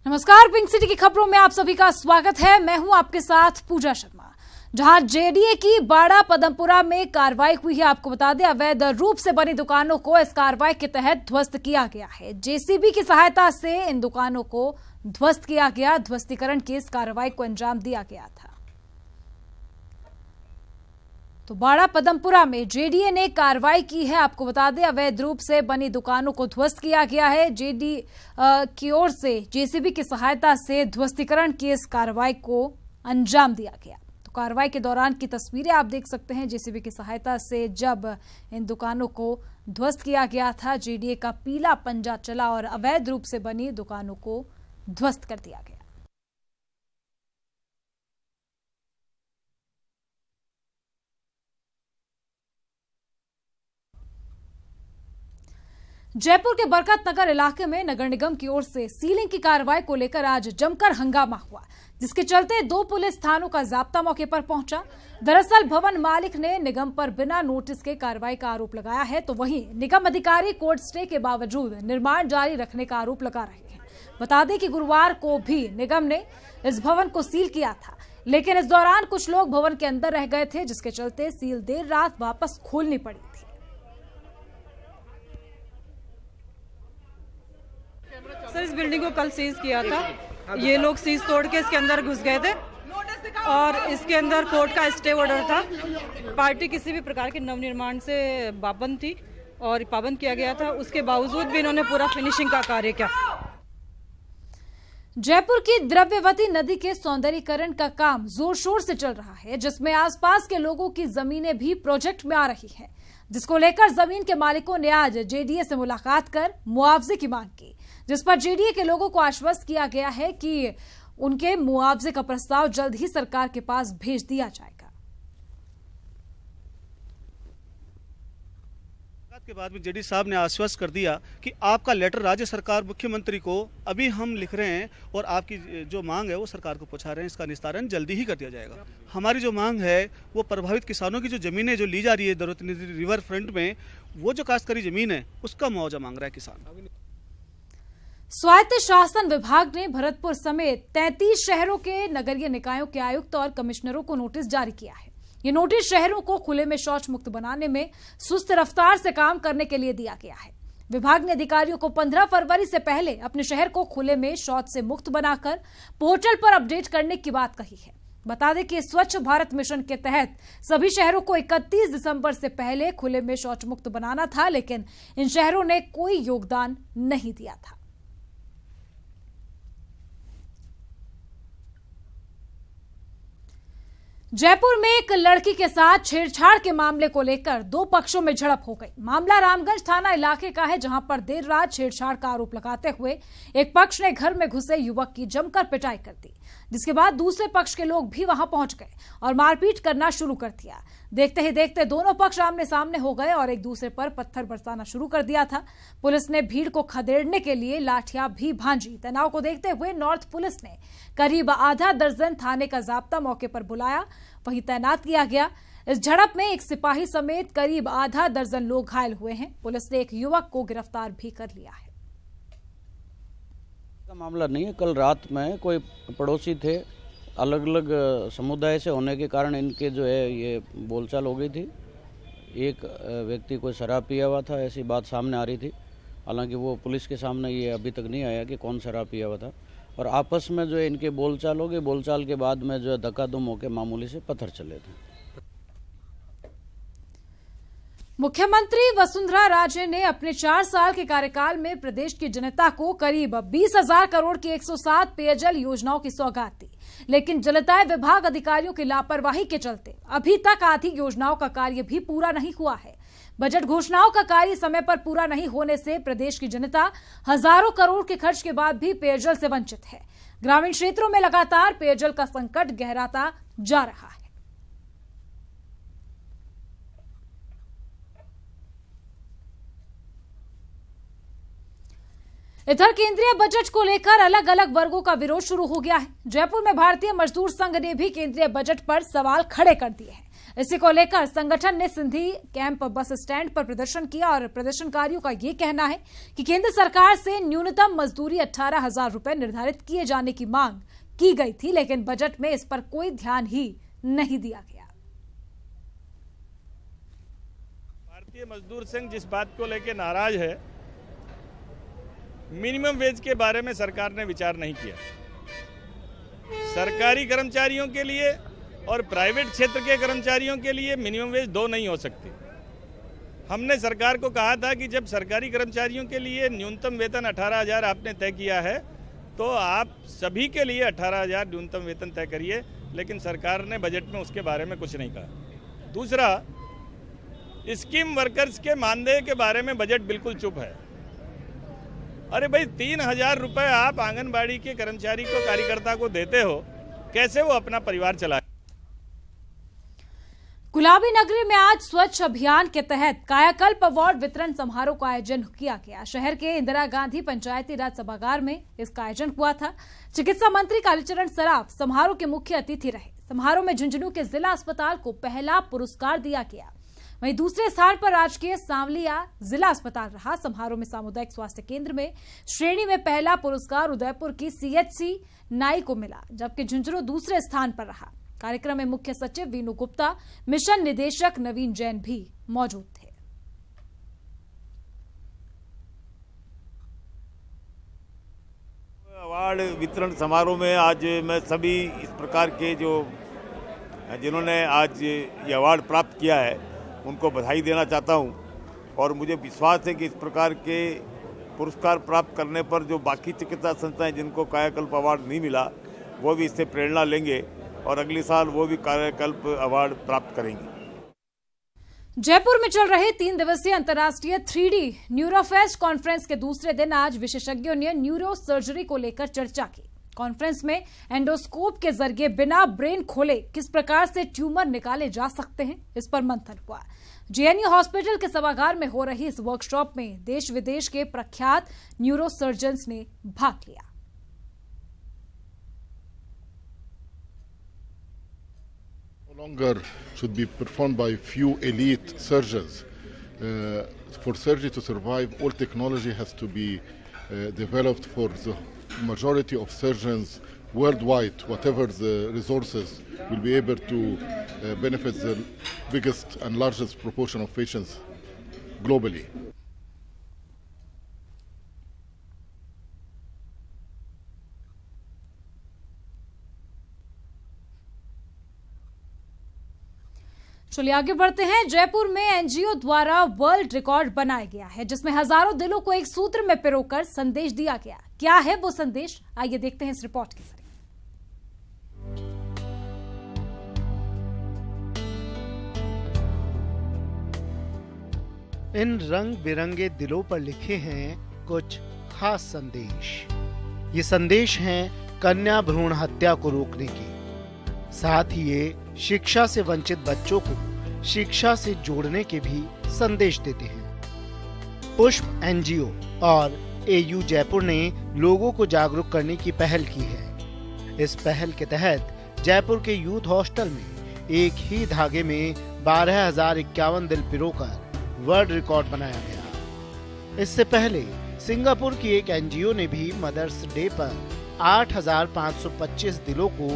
नमस्कार, pink city की खबरों में आप सभी का स्वागत है। मैं हूं आपके साथ पूजा शर्मा। जहां जेडीए की बाड़ा पदमपुरा में कार्रवाई हुई है, आपको बता दें अवैध रूप से बनी दुकानों को इस कार्रवाई के तहत ध्वस्त किया गया है। जेसीबी की सहायता से इन दुकानों को ध्वस्त किया गया। ध्वस्तीकरण की इस कार्रवाई को अंजाम दिया गया था। तो बाड़ा पदमपुरा में जेडीए ने कार्रवाई की है। आपको बता दें अवैध रूप से बनी दुकानों को ध्वस्त किया गया है। जेडी की ओर से जेसीबी की सहायता से ध्वस्तीकरण की इस कार्रवाई को अंजाम दिया गया। तो कार्रवाई के दौरान की तस्वीरें आप देख सकते हैं। जेसीबी की सहायता से जब इन दुकानों को ध्वस्त किया गया था, जेडीए का पीला पंजा चला और अवैध रूप से बनी दुकानों को ध्वस्त कर दिया गया। जयपुर के बरकत नगर इलाके में नगर निगम की ओर से सीलिंग की कार्रवाई को लेकर आज जमकर हंगामा हुआ, जिसके चलते 2 पुलिस थानों का जाब्ता मौके पर पहुंचा। दरअसल भवन मालिक ने निगम पर बिना नोटिस के कार्रवाई का आरोप लगाया है, तो वहीं निगम अधिकारी कोर्ट स्टे के बावजूद निर्माण जारी रखने का आरोप लगा रहे हैं। बता दें कि गुरुवार को भी निगम ने इस भवन को सील किया था, लेकिन इस दौरान कुछ लोग भवन के अंदर रह गए थे, जिसके चलते सील देर रात वापस खोलनी पड़ी थी। सर, इस बिल्डिंग को कल सीज किया था। ये लोग सीज तोड़ के इसके अंदर घुस गए थे और इसके अंदर कोर्ट का स्टे ऑर्डर था। पार्टी किसी भी प्रकार के नवनिर्माण से पाबंद थी और पाबंद किया गया था। उसके बावजूद भी इन्होंने पूरा फिनिशिंग का कार्य किया। जयपुर की द्रव्यवती नदी के सौंदर्यीकरण का काम जोर शोर से चल रहा है, जिसमें आसपास के लोगों की जमीनें भी प्रोजेक्ट में आ रही हैं, जिसको लेकर जमीन के मालिकों ने आज जेडीए से मुलाकात कर मुआवजे की मांग की, जिस पर जेडीए के लोगों को आश्वस्त किया गया है कि उनके मुआवजे का प्रस्ताव जल्द ही सरकार के पास भेज दिया जाएगा। के बाद में जेडी साहब ने आश्वस्त कर दिया कि आपका लेटर राज्य सरकार मुख्यमंत्री को अभी हम लिख रहे हैं और आपकी जो मांग है वो सरकार को पहुंचा रहे हैं। इसका निस्तारण जल्दी ही कर दिया जाएगा। हमारी जो मांग है वो प्रभावित किसानों की जो जमीनें जो ली जा रही है दरवती रिवर फ्रंट में, वो जो काश्तकारी जमीन है उसका मुआवजा मांग रहा है किसान। स्वायत्त शासन विभाग ने भरतपुर समेत 33 शहरों के नगरीय निकायों के आयुक्त और कमिश्नरों को नोटिस जारी किया है। ये नोटिस शहरों को खुले में शौच मुक्त बनाने में सुस्त रफ्तार से काम करने के लिए दिया गया है। विभाग ने अधिकारियों को 15 फरवरी से पहले अपने शहर को खुले में शौच से मुक्त बनाकर पोर्टल पर अपडेट करने की बात कही है। बता दें कि स्वच्छ भारत मिशन के तहत सभी शहरों को 31 दिसंबर से पहले खुले में शौच मुक्त बनाना था, लेकिन इन शहरों ने कोई योगदान नहीं दिया था। जयपुर में एक लड़की के साथ छेड़छाड़ के मामले को लेकर 2 पक्षों में झड़प हो गई। मामला रामगंज थाना इलाके का है, जहां पर देर रात छेड़छाड़ का आरोप लगाते हुए एक पक्ष ने घर में घुसे युवक की जमकर पिटाई कर दी, जिसके बाद दूसरे पक्ष के लोग भी वहां पहुंच गए और मारपीट करना शुरू कर दिया। देखते ही देखते दोनों पक्ष आमने सामने हो गए और एक दूसरे पर पत्थर बरसाना शुरू कर दिया था। पुलिस ने भीड़ को खदेड़ने के लिए लाठियां भी भांजी। तनाव को देखते हुए नॉर्थ पुलिस ने करीब आधा दर्जन थाने का जाब्ता मौके पर बुलाया, वहीं तैनात किया गया। इस झड़प में एक सिपाही समेत करीब आधा दर्जन लोग घायल हुए हैं। पुलिस ने एक युवक को गिरफ्तार भी कर लिया है। मामला नहीं है, कल रात में कोई पड़ोसी थे, अलग अलग समुदाय से होने के कारण इनके जो है ये बोलचाल हो गई थी। एक व्यक्ति कोई शराब पिया हुआ था, ऐसी बात सामने आ रही थी। हालांकि वो पुलिस के सामने ये अभी तक नहीं आया कि कौन शराब पिया हुआ था, और आपस में जो है इनके बोलचाल हो गई। बोलचाल के बाद में जो है धक्का-धुम होकर मामूली से पत्थर चले थे। मुख्यमंत्री वसुंधरा राजे ने अपने 4 साल के कार्यकाल में प्रदेश की जनता को करीब 20,000 करोड़ की 107 पेयजल योजनाओं की सौगात दी, लेकिन जलदाय विभाग अधिकारियों की लापरवाही के चलते अभी तक आधी योजनाओं का कार्य भी पूरा नहीं हुआ है। बजट घोषणाओं का कार्य समय पर पूरा नहीं होने से प्रदेश की जनता हजारों करोड़ के खर्च के बाद भी पेयजल से वंचित है। ग्रामीण क्षेत्रों में लगातार पेयजल का संकट गहराता जा रहा है। इधर केंद्रीय बजट को लेकर अलग अलग वर्गों का विरोध शुरू हो गया है। जयपुर में भारतीय मजदूर संघ ने भी केंद्रीय बजट पर सवाल खड़े कर दिए हैं। इसी को लेकर संगठन ने सिंधी कैंप बस स्टैंड पर प्रदर्शन किया और प्रदर्शनकारियों का ये कहना है कि केंद्र सरकार से न्यूनतम मजदूरी 18,000 रुपए निर्धारित किए जाने की मांग की गई थी, लेकिन बजट में इस पर कोई ध्यान ही नहीं दिया गया। भारतीय मजदूर संघ जिस बात को लेकर नाराज है, मिनिमम वेज के बारे में सरकार ने विचार नहीं किया। सरकारी कर्मचारियों के लिए और प्राइवेट क्षेत्र के कर्मचारियों के लिए मिनिमम वेज 2 नहीं हो सकती। हमने सरकार को कहा था कि जब सरकारी कर्मचारियों के लिए न्यूनतम वेतन 18,000 आपने तय किया है तो आप सभी के लिए 18,000 न्यूनतम वेतन तय करिए, लेकिन सरकार ने बजट में उसके बारे में कुछ नहीं कहा। दूसरा, स्कीम वर्कर्स के मानदेय के बारे में बजट बिल्कुल चुप है। अरे भाई, 3,000 रुपए आप आंगनबाड़ी के कर्मचारी को, कार्यकर्ता को देते हो, कैसे वो अपना परिवार चलाए? गुलाबी नगरी में आज स्वच्छ अभियान के तहत कायाकल्प अवार्ड वितरण समारोह का आयोजन किया गया। शहर के इंदिरा गांधी पंचायती राज सभागार में इसका आयोजन हुआ था। चिकित्सा मंत्री कालीचरण सराफ समारोह के मुख्य अतिथि रहे। समारोह में झुंझुनू के जिला अस्पताल को पहला पुरस्कार दिया गया। वहीं दूसरे स्थान पर राजकीय सांवलिया जिला अस्पताल रहा। समारोह में सामुदायिक स्वास्थ्य केंद्र में श्रेणी में पहला पुरस्कार उदयपुर की CHC नाई को मिला, जबकि झुंझुनू दूसरे स्थान पर रहा। कार्यक्रम में मुख्य सचिव वीनू गुप्ता, मिशन निदेशक नवीन जैन भी मौजूद थे। अवार्ड वितरण समारोह में आज मैं सभी इस प्रकार के जो जिन्होंने आज ये अवार्ड प्राप्त किया है उनको बधाई देना चाहता हूं, और मुझे विश्वास है कि इस प्रकार के पुरस्कार प्राप्त करने पर जो बाकी चिकित्सा संस्थाएं जिनको कायाकल्प अवार्ड नहीं मिला वो भी इससे प्रेरणा लेंगे और अगले साल वो भी कायाकल्प अवार्ड प्राप्त करेंगे। जयपुर में चल रहे 3 दिवसीय अंतर्राष्ट्रीय 3D न्यूरोफेस्ट कॉन्फ्रेंस के दूसरे दिन आज विशेषज्ञों ने न्यूरो सर्जरी को लेकर चर्चा की। कॉन्फ्रेंस में एंडोस्कोप के जरिए बिना ब्रेन खोले किस प्रकार से ट्यूमर निकाले जा सकते हैं, इस पर मंथन हुआ। JNU हॉस्पिटल के सभागार में हो रही इस वर्कशॉप में देश विदेश के प्रख्यात न्यूरो सर्जन्स ने भाग लिया। No longer should be performed by few elite surgeons. For surgery to survive, all technology has to be developed for the majority of surgeons worldwide. Whatever the resources, will be able to benefit the biggest and largest proportion of patients globally. चलिए आगे बढ़ते हैं। जयपुर में NGO द्वारा world record बनाया गया है, जिसमें हजारों दिलों को एक सूत्र में पिरोकर संदेश दिया गया। क्या है वो संदेश, आइए देखते हैं इस रिपोर्ट के जरिए। इन रंग बिरंगे दिलों पर लिखे हैं कुछ खास संदेश। ये संदेश हैं कन्या भ्रूण हत्या को रोकने के, साथ ही ये शिक्षा से वंचित बच्चों को शिक्षा से जोड़ने के भी संदेश देते हैं। पुष्प NGO और AU जयपुर ने लोगों को जागरूक करने की पहल की है। इस पहल के तहत जयपुर के यूथ हॉस्टल में एक ही धागे में 12,051 दिल पिरोकर वर्ल्ड रिकॉर्ड बनाया गया। इससे पहले सिंगापुर की एक NGO ने भी मदर्स डे पर 8,525 दिलों को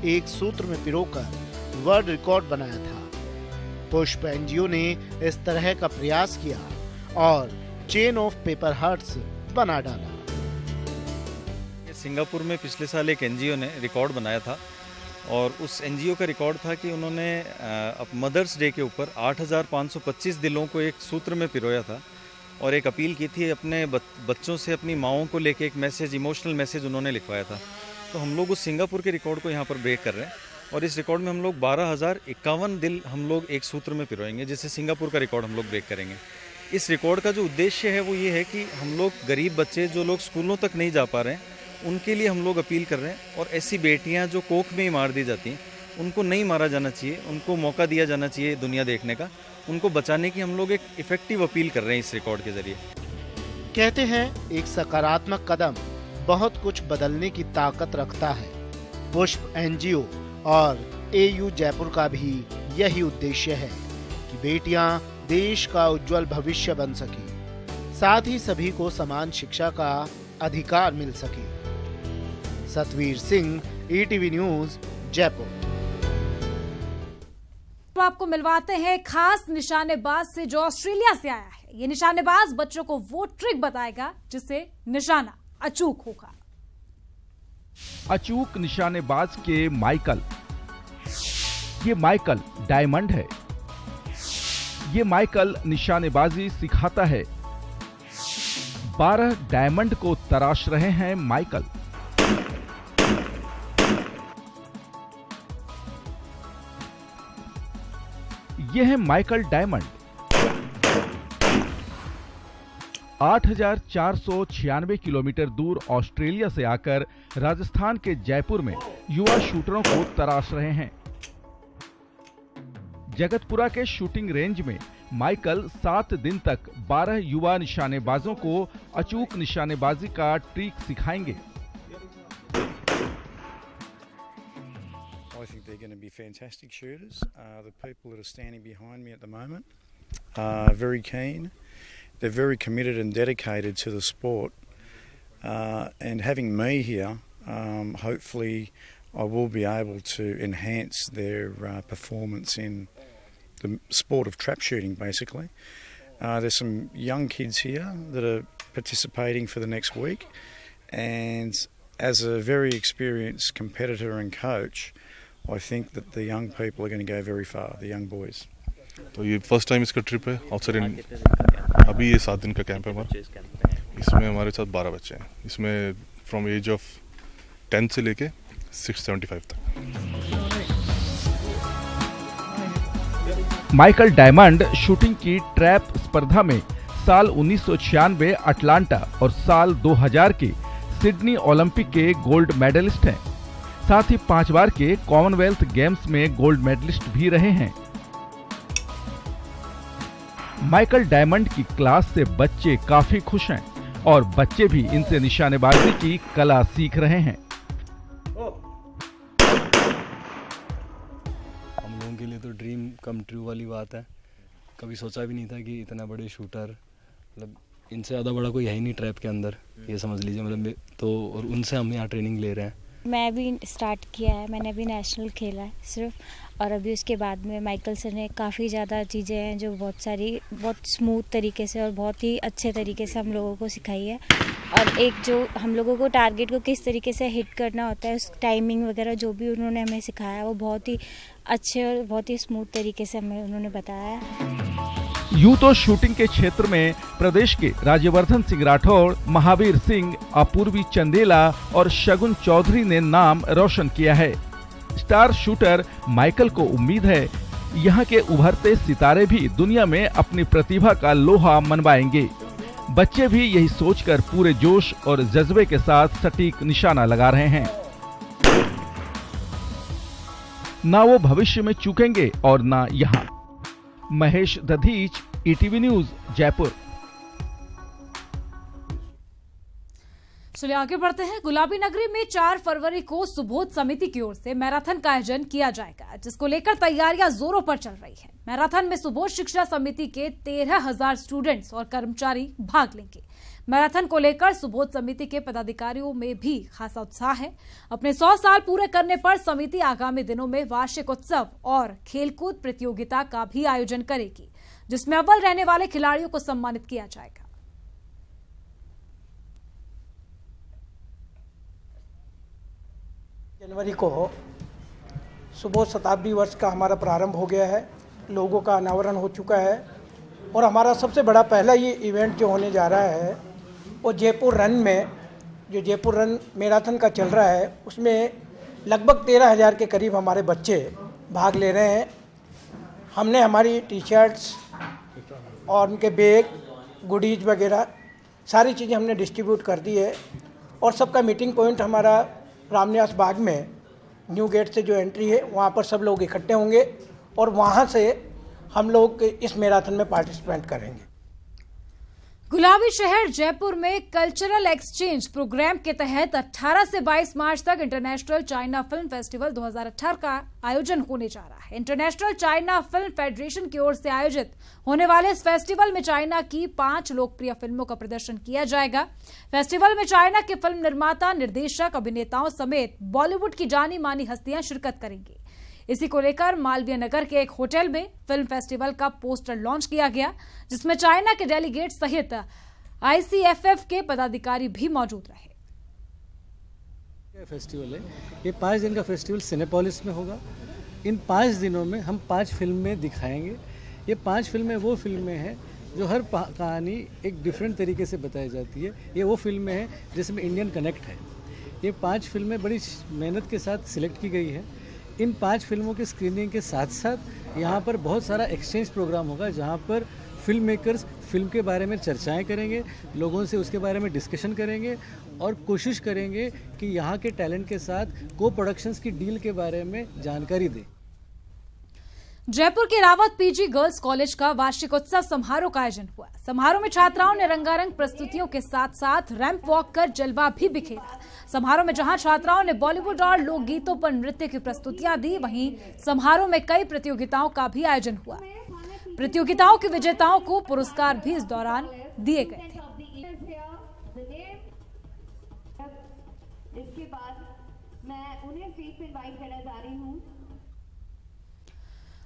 एक सूत्र में पिरोकर वर्ल्ड रिकॉर्ड बनाया था। पुष्प NGO ने इस तरह का प्रयास किया और चेन ऑफ पेपर हार्ट्स बना डाला। सिंगापुर में पिछले साल एक NGO ने रिकॉर्ड बनाया था और उस NGO का रिकॉर्ड था कि उन्होंने मदर्स डे के ऊपर 8,525 दिलों को एक सूत्र में पिरोया था और एक अपील की थी अपने बच्चों से, अपनी माँओं को लेके एक मैसेज, इमोशनल मैसेज उन्होंने लिखवाया था। तो हम लोग उस सिंगापुर के रिकॉर्ड को यहाँ पर ब्रेक कर रहे हैं और इस रिकॉर्ड में हम लोग 12,051 दिल हम लोग एक सूत्र में पिरोएंगे, जिससे सिंगापुर का रिकॉर्ड हम लोग ब्रेक करेंगे। इस रिकॉर्ड का जो उद्देश्य है वो ये है कि हम लोग गरीब बच्चे जो लोग स्कूलों तक नहीं जा पा रहे हैं उनके लिए हम लोग अपील कर रहे हैं, और ऐसी बेटियां जो कोख में ही मार दी जाती हैं उनको नहीं मारा जाना चाहिए, उनको मौका दिया जाना चाहिए दुनिया देखने का। उनको बचाने की हम लोग एक इफेक्टिव अपील कर रहे हैं इस रिकॉर्ड के जरिए। कहते हैं एक सकारात्मक कदम बहुत कुछ बदलने की ताकत रखता है। पुष्प NGO और AU जयपुर का भी यही उद्देश्य है कि बेटियां देश का उज्जवल भविष्य बन सके, साथ ही सभी को समान शिक्षा का अधिकार मिल सके। Satvir Singh, ETV news, Jaipur. तो आपको मिलवाते हैं खास निशानेबाज से जो ऑस्ट्रेलिया से आया है। ये निशानेबाज बच्चों को वो ट्रिक बताएगा जिससे निशाना अचूक होगा। अचूक निशानेबाज के माइकल। ये माइकल डायमंड है। ये माइकल निशानेबाजी सिखाता है। 12 डायमंड को तराश रहे हैं माइकल। ये है माइकल डायमंड। 8,496 किलोमीटर दूर ऑस्ट्रेलिया से आकर राजस्थान के जयपुर में युवा शूटरों को तराश रहे हैं। जगतपुरा के शूटिंग रेंज में माइकल 7 दिन तक 12 युवा निशानेबाजों को अचूक निशानेबाजी का ट्रिक सिखाएंगे। I think they're going to be fantastic shooters. The people that are standing behind me at the moment are very keen. They're very committed and dedicated to the sport. And having me here, hopefully I will be able to enhance their performance in the sport of trap shooting, basically. There's some young kids here that are participating for the next week. And as a very experienced competitor and coach, I think that the young people are going to go very far, the young boys. तो ये first time इसका trip है outside अभी ये 7 दिन का camp है हमारा। इसमें हमारे साथ 12 बच्चे हैं। इसमें फ्रॉम एज ऑफ 10 से लेके 675 तक। माइकल डायमंड शूटिंग की ट्रैप स्पर्धा में साल 1996 अटलांटा और साल 2000 के सिडनी ओलंपिक के गोल्ड मेडलिस्ट हैं। साथ ही 5 बार के कॉमनवेल्थ गेम्स में गोल्ड मेडलिस्ट भी रहे हैं। माइकल डायमंड की क्लास से बच्चे काफी खुश हैं और बच्चे भी इनसे निशानेबाजी की कला सीख रहे हैं। हम लोगों के लिए तो ड्रीम कम ट्रू वाली बात है। कभी सोचा भी नहीं था कि इतना बड़े शूटर, मतलब इनसे ज़्यादा बड़ा कोई है ही नहीं ट्रैप के अंदर, ये समझ लीजिए। मतलब तो और उनसे हम यहाँ ट्रेनिंग ले रहे हैं। मैं भी स्टार्ट किया है, मैंने अभी नेशनल खेला है सिर्फ, और अभी उसके बाद में माइकल सर ने काफ़ी ज़्यादा चीज़ें हैं जो बहुत स्मूथ तरीके से और बहुत ही अच्छे तरीके से हम लोगों को सिखाई है। और एक जो हम लोगों को टारगेट को किस तरीके से हिट करना होता है, उस टाइमिंग वगैरह जो भी उन्होंने हमें सिखाया वो बहुत ही अच्छे और बहुत ही स्मूथ तरीके से हमें उन्होंने बताया है। यूं तो शूटिंग के क्षेत्र में प्रदेश के राज्यवर्धन सिंह राठौड़, महावीर सिंह, अपूर्वी चंदेला और शगुन चौधरी ने नाम रोशन किया है। स्टार शूटर माइकल को उम्मीद है यहाँ के उभरते सितारे भी दुनिया में अपनी प्रतिभा का लोहा मनवाएंगे। बच्चे भी यही सोचकर पूरे जोश और जज्बे के साथ सटीक निशाना लगा रहे हैं। ना वो भविष्य में चूकेंगे और ना यहाँ। Mahesh Dadhich, ETV news, Jaipur. चलिए आगे बढ़ते हैं। गुलाबी नगरी में 4 फरवरी को सुबोध समिति की ओर से मैराथन का आयोजन किया जाएगा, जिसको लेकर तैयारियां जोरों पर चल रही है। मैराथन में सुबोध शिक्षा समिति के 13,000 स्टूडेंट्स और कर्मचारी भाग लेंगे। मैराथन को लेकर सुबोध समिति के पदाधिकारियों में भी खासा उत्साह है। अपने 100 साल पूरे करने पर समिति आगामी दिनों में वार्षिक उत्सव और खेलकूद प्रतियोगिता का भी आयोजन करेगी, जिसमें अव्वल रहने वाले खिलाड़ियों को सम्मानित किया जाएगा। जनवरी को सुबोध शताब्दी वर्ष का हमारा प्रारंभ हो गया है, लोगों का अनावरण हो चुका है और हमारा सबसे बड़ा पहला ये इवेंट जो होने जा रहा है वो जयपुर रन में, जो जयपुर रन मैराथन का चल रहा है, उसमें लगभग 13,000 के करीब हमारे बच्चे भाग ले रहे हैं। हमने हमारी टी-शर्ट्स और उनके बैग, गुडीज वगैरह सारी चीज़ें हमने डिस्ट्रीब्यूट कर दी है और सबका मीटिंग पॉइंट हमारा रामनिवास बाग में न्यू गेट से जो एंट्री है वहाँ पर सब लोग इकट्ठे होंगे और वहाँ से हम लोग इस मैराथन में पार्टिसिपेट करेंगे। गुलाबी शहर जयपुर में कल्चरल एक्सचेंज प्रोग्राम के तहत 18 से 22 मार्च तक इंटरनेशनल चाइना फिल्म फेस्टिवल 2018 का आयोजन होने जा रहा है। इंटरनेशनल चाइना फिल्म फेडरेशन की ओर से आयोजित होने वाले इस फेस्टिवल में चाइना की 5 लोकप्रिय फिल्मों का प्रदर्शन किया जाएगा। फेस्टिवल में चाइना के फिल्म निर्माता, निर्देशक, अभिनेताओं समेत बॉलीवुड की जानी मानी हस्तियां शिरकत करेंगी। इसी को लेकर मालवीय नगर के एक होटल में फिल्म फेस्टिवल का पोस्टर लॉन्च किया गया, जिसमें चाइना के डेलीगेट सहित ICFF के पदाधिकारी भी मौजूद रहे। फेस्टिवल है ये 5 दिन का फेस्टिवल सिनेपोलिस में होगा। इन 5 दिनों में हम 5 फिल्में दिखाएंगे। ये 5 फिल्में वो फिल्में हैं जो हर कहानी एक डिफरेंट तरीके से बताई जाती है। ये वो फिल्में हैं जिसमें इंडियन कनेक्ट है। ये 5 फिल्में बड़ी मेहनत के साथ सिलेक्ट की गई है। इन 5 फिल्मों के स्क्रीनिंग के साथ साथ यहाँ पर बहुत सारा एक्सचेंज प्रोग्राम होगा, जहाँ पर फिल्म मेकर्स फिल्म के बारे में चर्चाएं करेंगे, लोगों से उसके बारे में डिस्कशन करेंगे और कोशिश करेंगे कि यहाँ के टैलेंट के साथ को प्रोडक्शंस की डील के बारे में जानकारी दें। जयपुर के रावत PG गर्ल्स कॉलेज का वार्षिक उत्सव समारोह का आयोजन हुआ। समारोह में छात्राओं ने रंगारंग प्रस्तुतियों के साथ साथ रैंप वॉक कर जलवा भी बिखेरा। समारोह में जहां छात्राओं ने बॉलीवुड और लोकगीतों पर नृत्य की प्रस्तुतियां दी, वहीं समारोह में कई प्रतियोगिताओं का भी आयोजन हुआ। प्रतियोगिताओं के विजेताओं को पुरस्कार भी इस दौरान दिए गए थे। इसके बाद मैं उन्हें स्टेज पर इनवाइट करना चाह रही हूं।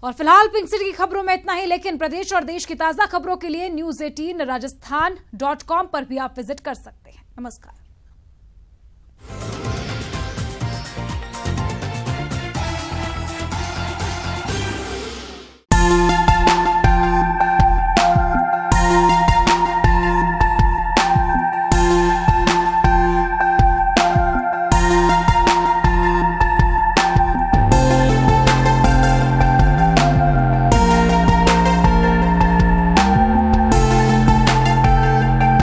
और फिलहाल पिंक सिटी की खबरों में इतना ही, लेकिन प्रदेश और देश की ताजा खबरों के लिए News18 Rajasthan.com पर भी आप विजिट कर सकते हैं। नमस्कार।